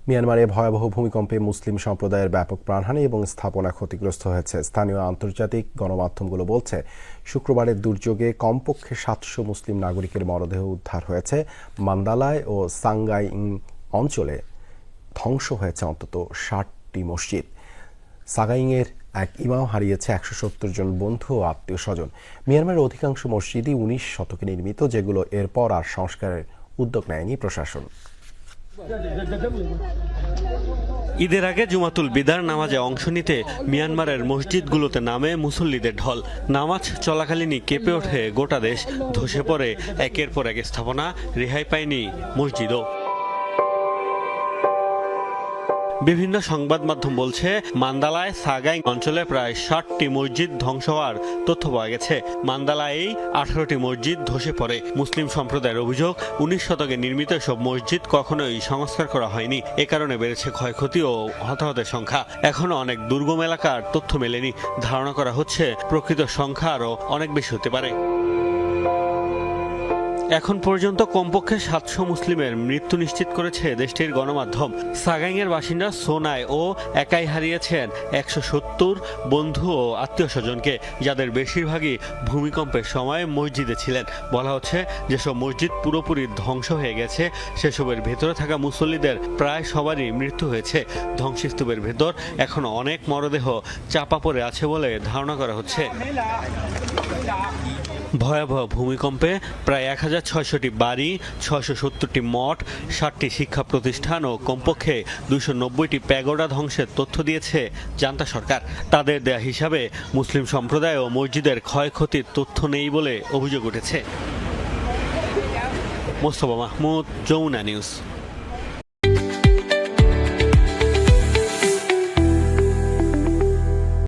মিয়ানমারে ভয়াবহ ভূমিকম্পে মুসলিম সম্প্রদায়ের ব্যাপক প্রাণহানি এবং স্থাপনা ক্ষতিগ্রস্ত হয়েছে। স্থানীয় আন্তর্জাতিক গণমাধ্যমগুলো বলছে, শুক্রবারের দুর্যোগে কমপক্ষে ৭০০ মুসলিম নাগরিকের মরদেহ উদ্ধার হয়েছে। মান্দালায় ও সাংগাইং অঞ্চলে ধ্বংস হয়েছে অন্তত ৬০টি মসজিদ। সাগাইংয়ের এক ইমাম হারিয়েছে ১৭০ জন বন্ধু ও আত্মীয় স্বজন। মিয়ানমারের অধিকাংশ মসজিদই ১৯ শতকে নির্মিত, যেগুলো এরপর আর সংস্কারের উদ্যোগ নেয়নি প্রশাসন। ঈদের আগে জুমাতুল বিদার নামাজে অংশ নিতে মিয়ানমারের মসজিদগুলোতে নামে মুসল্লিদের ঢল। নামাজ চলাকালীনই কেঁপে ওঠে গোটা দেশ, ধসে পড়ে একের পর এক স্থাপনা, রেহাই পায়নি মসজিদও। বিভিন্ন সংবাদ মাধ্যম বলছে, মান্দালায় সাগাইং অঞ্চলে প্রায় ৬০টি মসজিদ ধ্বংস হওয়ার তথ্য পাওয়া গেছে। মান্দালায় ১৮টি মসজিদ ধসে পড়ে। মুসলিম সম্প্রদায়ের অভিযোগ, ১৯ শতকে নির্মিত সব মসজিদ কখনোই সংস্কার করা হয়নি। এ কারণে বেড়েছে ক্ষয়ক্ষতি ও হতাহতের সংখ্যা। এখনো অনেক দুর্গম এলাকার তথ্য মেলেনি। ধারণা করা হচ্ছে প্রকৃত সংখ্যা আরও অনেক বেশি হতে পারে। এখন পর্যন্ত কমপক্ষে ৭০০ মুসলিমের মৃত্যু নিশ্চিত করেছে দেশটির গণমাধ্যম। সাগাইংয়ের বাসিন্দা সোনাই ও একাই হারিয়েছেন ১৭০ বন্ধু ও আত্মীয় স্বজনকে, যাদের বেশিরভাগই ভূমিকম্পের সময় মসজিদে ছিলেন। বলা হচ্ছে, যেসব মসজিদ পুরোপুরি ধ্বংস হয়ে গেছে সেসবের ভেতরে থাকা মুসল্লিদের প্রায় সবারই মৃত্যু হয়েছে। ধ্বংসস্তূপের ভেতর এখনো অনেক মরদেহ চাপা পড়ে আছে বলে ধারণা করা হচ্ছে। ভয়াবহ ভূমিকম্পে প্রায় ১৬০০টি বাড়ি, ৬৭০টি মঠ, ৬০টি শিক্ষা প্রতিষ্ঠান ও কমপক্ষে ২৯০টি প্যাগোডা ধ্বংসের তথ্য দিয়েছে জান্তা সরকার। তাদের দেয়া হিসাবে মুসলিম সম্প্রদায় ও মসজিদের ক্ষয়ক্ষতির তথ্য নেই বলে অভিযোগ উঠেছে। মোস্তফা মাহমুদ, যমুনা নিউজ।